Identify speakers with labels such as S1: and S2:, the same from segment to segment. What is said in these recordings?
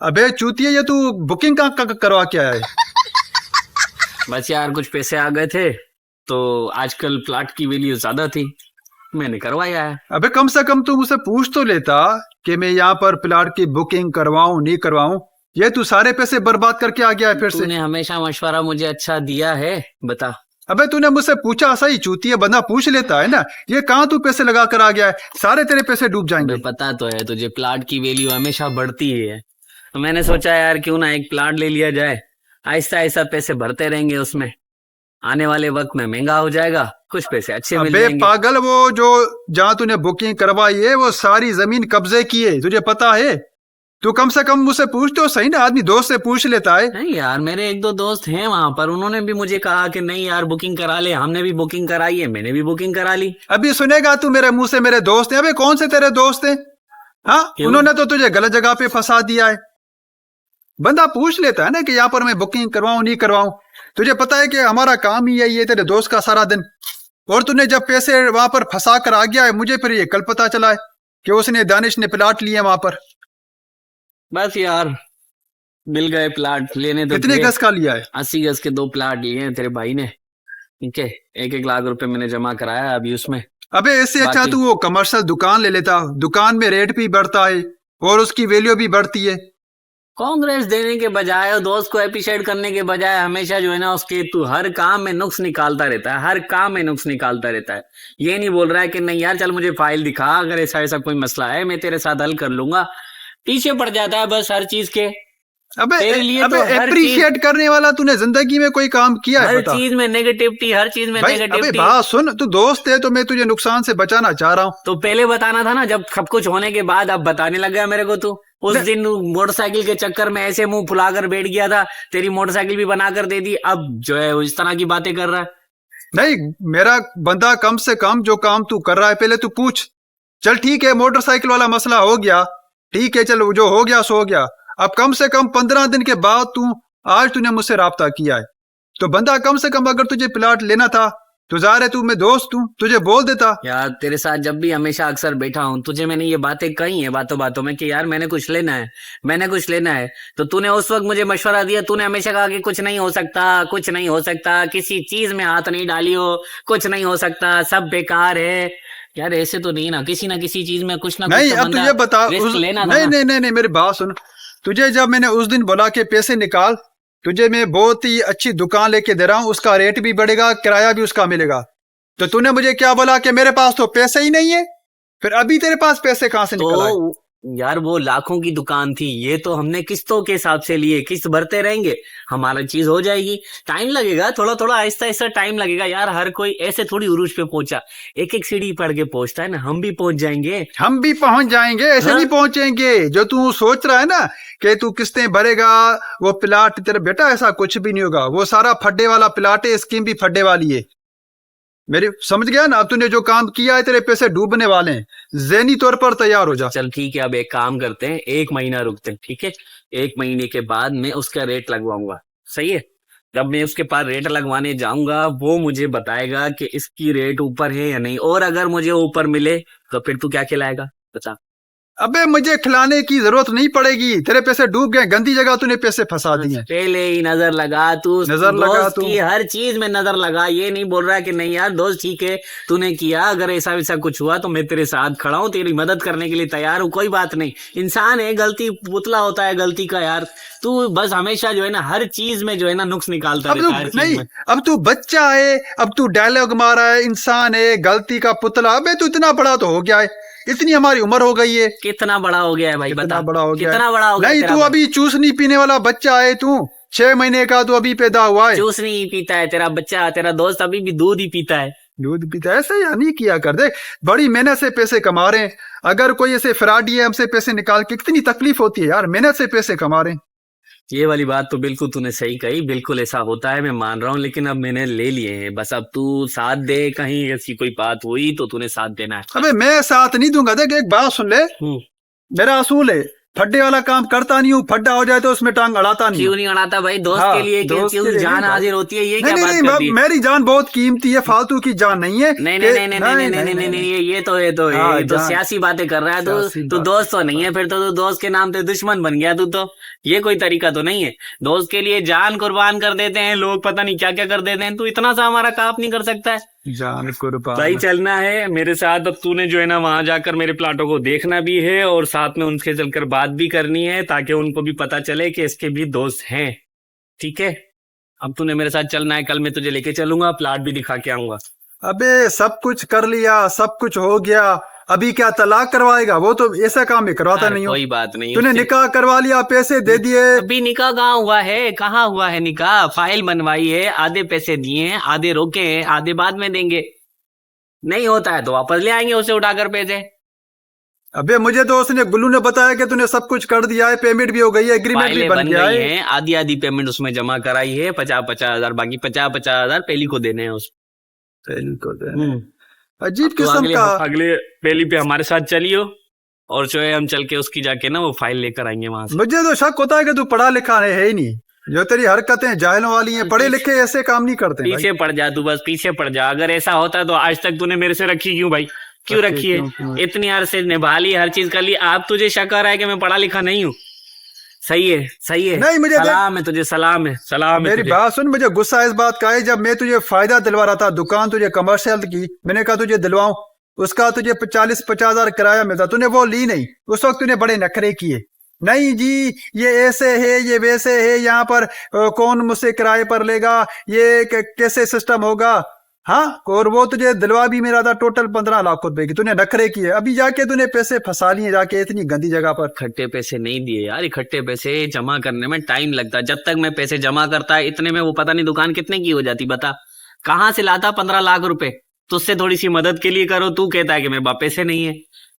S1: अबे चूतिया, ये तू बुकिंग कहाँ करवा के आया है?
S2: बस यार कुछ पैसे आ गए थे तो आजकल प्लाट की वैल्यू ज्यादा थी, मैंने करवाया है।
S1: अबे कम से कम तू मुझसे पूछ तो लेता कि मैं यहाँ पर प्लाट की बुकिंग करवाऊं नहीं करवाऊं। ये तू सारे पैसे बर्बाद करके आ गया है फिर से।
S2: तूने हमेशा मशवरा मुझे अच्छा दिया है, बता।
S1: अबे तूने मुझसे पूछा सही, चूतिया, बंदा पूछ लेता है ना। ये कहाँ तू पैसे लगा कर आ गया है? सारे तेरे पैसे डूब जाएंगे।
S2: पता तो है तुझे प्लाट की वैल्यू हमेशा बढ़ती ही है, तो मैंने सोचा यार क्यों ना एक प्लाट ले लिया जाए, आहिस्ता आहिस्ता पैसे भरते रहेंगे उसमें, आने वाले वक्त में महंगा हो जाएगा, कुछ पैसे अच्छे मिल
S1: अबे
S2: जाएंगे।
S1: पागल, वो जो जहाँ तूने बुकिंग करवाई है वो सारी जमीन कब्जे की है, तुझे पता है? तू कम से कम मुझसे पूछ तो सही ना, आदमी दोस्त से पूछ लेता है।
S2: नहीं यार, मेरे एक दो दोस्त हैं वहां पर, उन्होंने भी मुझे कहा कि नहीं यार बुकिंग करा ले, हमने भी बुकिंग कराई है, मैंने भी बुकिंग करा ली।
S1: अभी सुनेगा तू मेरे मुंह से मेरे दोस्त हैं? अबे कौन से तेरे दोस्त हैं? हाँ,
S2: क्यों?
S1: उन्होंने तो तुझे गलत जगह पे फंसा दिया है। बंदा पूछ लेता है ना कि यहाँ पर मैं बुकिंग करवाऊं नहीं करवाऊं। तुझे पता है कि हमारा काम ही यही है, तेरे दोस्त का सारा दिन। और तूने जब पैसे वहां पर फंसा कर आ गया है, मुझे फिर ये कल पता चला है कि उसने, दानिश ने प्लाट लिए वहां पर।
S2: बस यार मिल गए प्लाट, लेने तो
S1: कितने
S2: थे।
S1: गज का लिया है?
S2: 80 गज के 2 प्लाट लिए हैं तेरे भाई ने, ठीक है। 1-1 लाख रुपए मैंने जमा कराया अभी उसमें।
S1: अबे इससे अच्छा
S2: बाकी-
S1: तू वो कमर्शियल दुकान ले लेता, दुकान में रेट भी बढ़ता है और उसकी वैल्यू भी बढ़ती है।
S2: कांग्रेस देने के बजाय और दोस्त को अप्रिशिएट करने के बजाय हमेशा जो है ना उसके तू हर काम में नुक्स निकालता रहता है, हर काम में नुक्स निकालता रहता है। ये नहीं बोल रहा है कि नहीं यार चल मुझे फाइल दिखा, अगर ऐसा ऐसा कोई मसला है मैं तेरे साथ हल कर लूंगा। पीछे पड़ जाता है बस हर चीज के।
S1: अबे
S2: तेरे लिए
S1: अबे
S2: तो हर
S1: अप्रिशिएट करने वाला तूने जिंदगी में कोई काम किया है?
S2: हर
S1: बता
S2: चीज में नेगेटिविटी, हर चीज में
S1: भाई। अबे
S2: नेगेटिविटी।
S1: बात सुन, तू दोस्त है तो मैं तुझे नुकसान से बचाना चाह रहा हूँ।
S2: तो पहले बताना था ना, जब सब कुछ होने के बाद अब बताने लग गया मेरे को तू। उस दिन मोटरसाइकिल के चक्कर में ऐसे मुंह फुलाकर बैठ गया था, तेरी मोटरसाइकिल भी बनाकर दे दी, अब जो है वो इस तरह की बातें कर रहा है।
S1: नहीं मेरा बंदा, कम से कम जो काम तू कर रहा है पहले तू पूछ। चल ठीक है, मोटरसाइकिल वाला मसला हो गया, ठीक है, चल जो हो गया सो हो गया। अब कम से कम 15 दिन के बाद आज तूने मुझसे राब्ता किया है, तो बंदा कम से कम अगर तुझे प्लाट लेना था तो ज़ाहिर है, तू, मैं दोस्त हूँ, तुझे बोल देता।
S2: यार तेरे साथ जब भी हमेशा अक्सर बैठा हूँ, तुझे मैंने ये बातें कही है बातों बातों में कि यार मैंने कुछ लेना है, मैंने कुछ लेना है, तो तूने उस वक्त मुझे मशवरा दिया, तूने हमेशा कहा कि कुछ नहीं हो सकता, कुछ नहीं हो सकता, किसी चीज में हाथ नहीं डालियो, कुछ नहीं हो सकता, सब बेकार है। यार ऐसे तो नहीं ना, किसी ना किसी चीज में कुछ ना कुछ
S1: नहीं
S2: तो
S1: अब
S2: बंदा
S1: तुझे बता,
S2: रिस्क लेना था
S1: नहीं
S2: ना।
S1: नहीं नहीं नहीं, मेरी बात सुन। तुझे जब मैंने उस दिन बोला कि पैसे निकाल, तुझे मैं बहुत ही अच्छी दुकान लेके दे रहा हूँ, उसका रेट भी बढ़ेगा, किराया भी उसका मिलेगा, तो तूने मुझे क्या बोला कि मेरे पास तो पैसे ही नहीं है। फिर अभी तेरे पास पैसे कहाँ से निकल आए?
S2: तो यार वो लाखों की दुकान थी, ये तो हमने किस्तों के हिसाब से लिए, किस्त भरते रहेंगे, हमारा चीज हो जाएगी। टाइम लगेगा, थोड़ा थोड़ा आहिस्ता आहिस्ता टाइम लगेगा यार, हर कोई ऐसे थोड़ी उरूज पे पहुंचा, एक एक सीढ़ी पढ़ के पहुंचता है ना, हम भी पहुंच जाएंगे।
S1: हम भी पहुंच जाएंगे, ऐसे
S2: हाँ?
S1: नहीं पहुंचेंगे जो तू सोच रहा है ना कि तू किस्तें भरेगा, वो प्लाट तेरे, बेटा ऐसा कुछ भी नहीं होगा। वो सारा फड्डे वाला प्लाट है, स्कीम भी फड्डे वाली है। मेरी समझ गया ना? अब तूने जो काम किया है, तेरे पैसे डूबने वाले हैं, ज़हनी तौर पर तैयार हो जा।
S2: चल ठीक है, अब एक काम करते हैं, 1 महीना रुकते हैं, ठीक है। 1 महीने के बाद मैं उसका रेट लगवाऊंगा, सही है। जब मैं उसके पास रेट लगवाने जाऊंगा, वो मुझे बताएगा कि इसकी रेट ऊपर है या नहीं, और अगर मुझे ऊपर मिले तो फिर तू क्या खिलाएगा बता।
S1: अबे मुझे खिलाने की जरूरत नहीं पड़ेगी, तेरे पैसे डूब गए, गंदी जगह तूने पैसे फंसा दिए।
S2: पहले ही नजर लगा तू,
S1: नजर लगा
S2: दोस्त
S1: तू।
S2: की हर चीज में नजर लगा, ये नहीं बोल रहा कि नहीं यार दोस्त ठीक है तूने किया, अगर ऐसा वैसा कुछ हुआ तो मैं तेरे साथ खड़ा हूँ, तेरी मदद करने के लिए तैयार हूँ, कोई बात नहीं। इंसान है, गलती पुतला होता है गलती का यार। तू बस हमेशा जो है ना हर चीज में जो है ना नुक्स निकालता
S1: अब
S2: रहता
S1: तू
S2: है हर चीज
S1: नहीं,
S2: में।
S1: अब तू बच्चा है, अब तू डायलॉग मारा है, इंसान है, गलती का पुतला। अबे तू इतना बड़ा तो हो गया है, इतनी हमारी उम्र हो गई है।
S2: कितना बड़ा हो गया है भाई,
S1: कितना
S2: बता
S1: बड़ा हो गया
S2: कितना
S1: है?
S2: बड़ा हो गया
S1: नहीं,
S2: तेरा
S1: तू
S2: भाई?
S1: अभी चूसनी पीने वाला बच्चा है, तू 6 महीने का, तू अभी पैदा हुआ है।
S2: जूस नहीं पीता है तेरा बच्चा, तेरा दोस्त अभी भी दूध ही पीता है।
S1: दूध पीता है? ऐसे या नहीं किया कर, देख बड़ी मेहनत से पैसे कमा रहे हैं। अगर कोई ऐसे फ्रॉडी है, हमसे पैसे निकाल के, कितनी तकलीफ होती है यार, मेहनत से पैसे कमा रहे हैं।
S2: ये वाली बात तो बिल्कुल तूने सही कही, बिल्कुल ऐसा होता है, मैं मान रहा हूँ, लेकिन अब मैंने ले लिए हैं, बस अब तू साथ दे, कहीं ऐसी कोई बात हुई तो तूने साथ देना है।
S1: अबे मैं साथ नहीं दूंगा। देख एक बात सुन ले, मेरा असूल है, फड्डे वाला काम करता नहीं हूँ, फड्डा हो जाए तो उसमें टांग अड़ाता नहीं
S2: क्यों
S1: हूँ।
S2: नहीं अड़ाता भाई? दोस्त
S1: हाँ,
S2: के लिए
S1: दोस्त
S2: क्यों
S1: के लिए
S2: जान
S1: नहीं
S2: हाजिर होती है, ये क्या
S1: नहीं
S2: बात
S1: नहीं
S2: कर दी?
S1: मेरी जान बहुत कीमती है, फालतू की जान नहीं है।
S2: नहीं
S1: कि-
S2: नहीं नहीं नहीं नहीं नहीं नहीं नहीं, ये तो
S1: जान
S2: सियासी बातें कर रहा है
S1: सियासी
S2: तू। तू
S1: बात
S2: दोस्त तो नहीं है, फिर तो तू दोस्त के नाम पे दुश्मन बन गया तू तो। ये कोई तरीका तो नहीं है। दोस्त के लिए जान कुर्बान कर देते हैं लोग, पता नहीं क्या क्या कर देते हैं। तू इतना सा हमारा काम नहीं कर सकता है?
S1: जान कुर्बान।
S2: भाई चलना है मेरे साथ। अब तूने जो है ना वहां जाकर मेरे प्लाटों को देखना भी है और साथ में उनके चलकर बात भी करनी है, ताकि उनको भी पता चले कि इसके भी दोस्त हैं। ठीक है, अब तूने मेरे साथ चलना है। कल मैं तुझे लेके चलूंगा, प्लाट भी दिखा के आऊंगा।
S1: अबे सब कुछ कर लिया, सब कुछ हो गया, अभी क्या तलाक करवाएगा? वो तो ऐसा काम भी करवाता नहीं हो।
S2: कोई बात नहीं,
S1: तूने
S2: उससे-
S1: निकाह करवा लिया, पैसे दे दिए।
S2: अभी निकाह कहाँ हुआ है? कहाँ हुआ है निकाह? फाइल बनवाई है, आधे पैसे दिए हैं, आधे रोके हैं, आधे बाद में देंगे। नहीं होता है तो वापस ले आएंगे उसे उठाकर पैसे।
S1: अबे मुझे तो उसने गुल्लू ने बताया कि तूने सब कुछ कर दिया है, पेमेंट भी हो गई है, एग्रीमेंट भी
S2: फाइलें
S1: बन
S2: बन
S1: गया
S2: गई
S1: है।
S2: हैं, आधी आधी पेमेंट उसमें जमा कराई है, 50-50 हजार, बाकी 50-50 हजार पहली को देने हैं उसको।
S1: अजीब
S2: तो
S1: किस्म का।
S2: अगले पहली पे हमारे साथ चलियो, और जो है हम चल के उसकी जाके ना वो फाइल लेकर आएंगे वहां से।
S1: मुझे तो शक होता है कि तू पढ़ा लिखा है ही नहीं, जो तेरी हरकतें जाहिलों वाली हैं। पढ़े लिखे ऐसे काम नहीं करते भाई।
S2: पीछे पड़ जा तू, बस पीछे पड़ जा। अगर ऐसा होता तो आज तक तूने मेरे से रखी क्यों भाई? क्यों रखी है?
S1: क्यों?
S2: इतनी अरसे निभा ली, हर चीज कर ली, आप तुझे शक आ रहा है कि मैं पढ़ा लिखा नहीं हूँ? सही है, सही है।
S1: नहीं, मुझे
S2: सलाम है तुझे, सलाम है, सलाम है
S1: मेरी
S2: तुझे।
S1: बात सुन, मुझे गुस्सा इस बात का है, जब मैं तुझे फायदा दिलवा रहा था, दुकान तुझे कमर्शियल की, मैंने कहा तुझे दिलवाऊं, उसका तुझे 40-50 हजार किराया मिलता, तूने वो ली नहीं। उस वक्त तूने बड़े नखरे किए, नहीं जी ये ऐसे है, ये वैसे है, यहाँ पर कौन मुझसे किराए पर लेगा, ये कैसे सिस्टम होगा। हाँ, और वो तुझे दिलवा भी मेरा था टोटल 15 लाख रुपए की, तूने नखरे किए। अभी जाके तूने पैसे फंसा लिए जाके इतनी गंदी जगह पर।
S2: इकट्ठे पैसे नहीं दिए यार, इकट्ठे पैसे जमा करने में टाइम लगता है। जब तक मैं पैसे जमा करता है इतने में वो पता नहीं दुकान कितने की हो जाती। बता कहाँ से लाता 15 लाख रुपए? तुझसे थोड़ी सी मदद के लिए करो, तू कहता है कि मेरे पास पैसे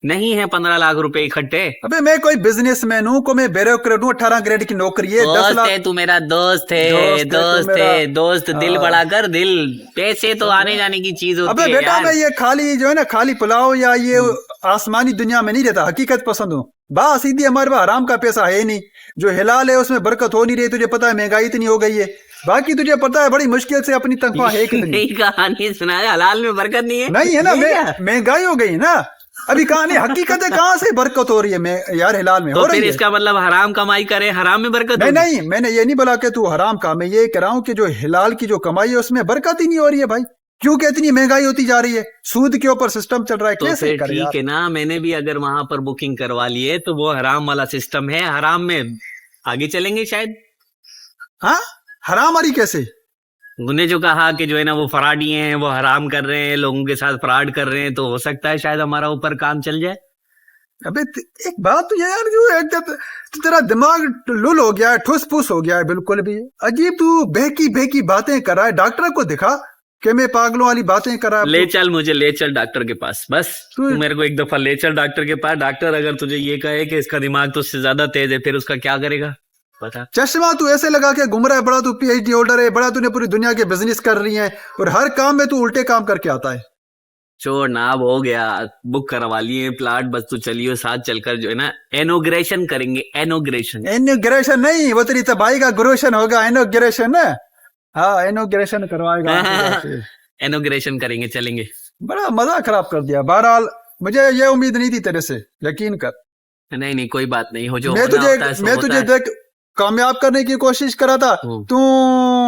S2: नहीं है 15 लाख रुपए इकट्ठे।
S1: अबे मैं कोई बिजनेसमैन हूँ, को मैं ब्यूरोक्रेट हूँ, 18 ग्रेड की नौकरी है, 10
S2: दोस्त
S1: लाख।
S2: है तू मेरा, दोस्त है,
S1: दोस्त है तू मेरा।
S2: दोस्त दिल बड़ा कर दिल। पैसे तो आने जाने की चीज होती
S1: अबे
S2: है
S1: बेटा
S2: यार।
S1: मैं ये खाली जो है ना, खाली पुलाव या ये आसमानी दुनिया में नहीं रहता, हकीकत पसंद हूँ। बात सीधी, हमारे पास हराम का पैसा है ही नहीं, जो हिलाल है उसमें बरकत हो नहीं रही। तुझे पता है महंगाई इतनी हो गई है, बाकी तुझे पता है बड़ी मुश्किल से अपनी तनख्वाह है कितनी।
S2: नई कहानी सुना है, हलाल में बरकत नहीं है।
S1: नहीं है ना,
S2: ये क्या?
S1: महंगाई हो गई ना अभी। कहानी हकीकत है, कहाँ से बरकत हो रही है? मैं यार हिलाल में
S2: तो
S1: हो रही
S2: फिर
S1: है।
S2: इसका मतलब हराम कमाई करे, हराम में बरकत
S1: नहीं
S2: होगी?
S1: नहीं, मैंने ये नहीं बोला कि तू हराम का, मैं ये कह रहा हूँ कि जो हिलाल की जो कमाई है उसमें बरकत ही नहीं हो रही है भाई, क्योंकि इतनी महंगाई होती जा रही है, सूद के ऊपर सिस्टम चल रहा है।
S2: तो
S1: कैसे
S2: फिर
S1: करे यार?
S2: ठीक है ना, मैंने भी अगर वहां पर बुकिंग करवा ली है तो वो हराम वाला सिस्टम है, हराम में आगे चलेंगे शायद।
S1: हाँ, हराम वाली कैसे?
S2: उन्होंने जो कहा कि जो है ना वो फराडी हैं, वो हराम कर रहे हैं, लोगों के साथ फ्रॉड कर रहे हैं, तो हो सकता है शायद हमारा ऊपर काम चल जाए।
S1: अबे एक बात तो ये यार, जो एकदम तेरा दिमाग लुल हो गया है, ठुस फुस हो गया है बिल्कुल भी। अजीब तू बहकी बहकी बातें कर रहा है, डॉक्टर को दिखा कि मैं पागलों वाली बातें कर रहा है।
S2: ले चल मुझे, ले चल डॉक्टर के पास, बस
S1: तू-
S2: तू मेरे को एक दफा ले चल डॉक्टर के पास। डॉक्टर अगर तुझे ये कहे कि इसका दिमाग तुझसे ज्यादा तेज है, फिर उसका क्या करेगा बता।
S1: चश्मा तू ऐसे लगा के घूम रहा है, बड़ा तू PhD होल्डर है, बड़ा तूने पूरी दुनिया के बिजनेस कर रही है, और हर काम में तू उल्टे काम करके आता है।
S2: छोड़ ना, अब हो गया, बुक करवा लिए प्लाट, बस तू चलियो साथ चलकर जो है ना इनॉग्रेशन करेंगे। इनॉग्रेशन
S1: इनॉग्रेशन नहीं, वो तेरी तबाही का ग्रोशन होगा, इनॉग्रेशन ना। हाँ, इनॉग्रेशन करवाएगा आपके।
S2: इनॉग्रेशन करेंगे, चलेंगे।
S1: बड़ा मजा खराब कर दिया। बहरहाल मुझे ये उम्मीद नहीं थी तेरे से, यकीन कर।
S2: नहीं नहीं कोई बात नहीं, हो जो
S1: मैं
S2: होना होता है सो
S1: मैं
S2: होता
S1: तुझे
S2: है।
S1: देख कामयाब करने की कोशिश करा था, तू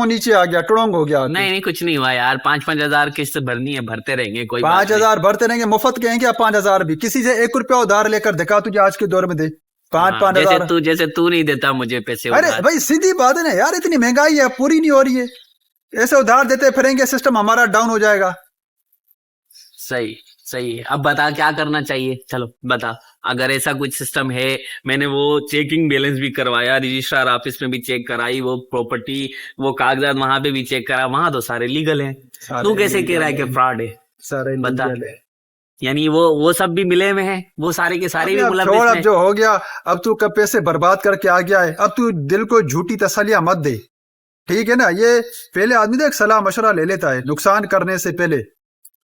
S1: नीचे आ गया, टुड़ोंग हो गया।
S2: नहीं नहीं कुछ नहीं हुआ यार, 5-5 हजार किस्त भरनी है, भरते रहेंगे, कोई बात
S1: 5,000 भरते रहेंगे, मुफ्त के हैं क्या 5,000 भी? किसी से 1 रुपया उधार लेकर दिखा, तुझे आज के दौर में दे
S2: नहीं।
S1: 5,000।
S2: जैसे तू नहीं देता मुझे पैसे
S1: अरे
S2: उधार।
S1: भाई सीधी बात है ना यार, इतनी महंगाई है, पूरी नहीं हो रही है, ऐसे उधार देते फिरेंगे, सिस्टम हमारा डाउन हो जाएगा।
S2: सही सही है। अब बता क्या करना चाहिए, चलो बता। अगर ऐसा कुछ सिस्टम है, मैंने वो चेकिंग बैलेंस भी करवाया, रजिस्ट्रार ऑफिस में भी चेक कराई, वो प्रॉपर्टी वो कागजात वहां पे भी चेक करा, वहां तो सारे लीगल हैं। तू कैसे कह रहा है कि फ्रॉड है?
S1: सारे
S2: बता।
S1: लीगल है।
S2: यानी वो सब भी मिले हुए हैं, वो सारे के सारे भी
S1: अब
S2: मुलव्वस
S1: छोड़, अब
S2: हैं।
S1: जो हो गया, अब तू कब पैसे बर्बाद करके आ गया है, अब तू दिल को झूठी तसल्लियां मत दे, ठीक है ना? ये पहले आदमी देख सलाह मशवरा ले लेता है नुकसान करने से पहले।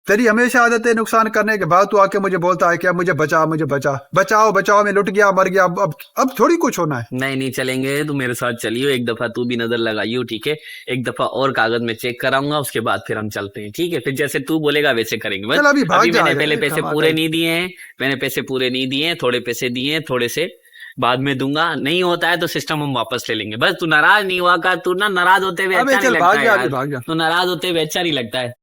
S1: तेरी हमेशा आदत है नुकसान करने के बाद तू आके मुझे बोलता है कि अब मुझे बचा, मुझे बचा, बचाओ बचाओ, मैं लुट गया, मर गया, अब थोड़ी कुछ होना है।
S2: नहीं नहीं चलेंगे, तू मेरे साथ चलियो, एक दफा तू भी नजर लगाइयो, ठीक है? एक दफा और कागज में चेक कराऊंगा, उसके बाद फिर हम चलते हैं, ठीक है? फिर जैसे तू बोलेगा वैसे करेंगे। बस
S1: चल अभी भाग
S2: अभी
S1: जा
S2: मैंने पहले
S1: रे,
S2: पैसे
S1: कमा
S2: पूरे
S1: कर।
S2: नहीं दिए हैं, मैंने पैसे पूरे नहीं दिए हैं, थोड़े पैसे दिए हैं, थोड़े से बाद में दूंगा। नहीं होता है तो सिस्टम हम वापस ले लेंगे। बस तू नाराज नहीं हुआ कर, तू ना नाराज होते हुए
S1: अबे
S2: अच्छा नहीं
S1: चल
S2: लगता
S1: भाग
S2: है
S1: जा,
S2: यार,
S1: अभी भाग जा।
S2: तू नाराज होते हुए अच्छा नहीं लगता है।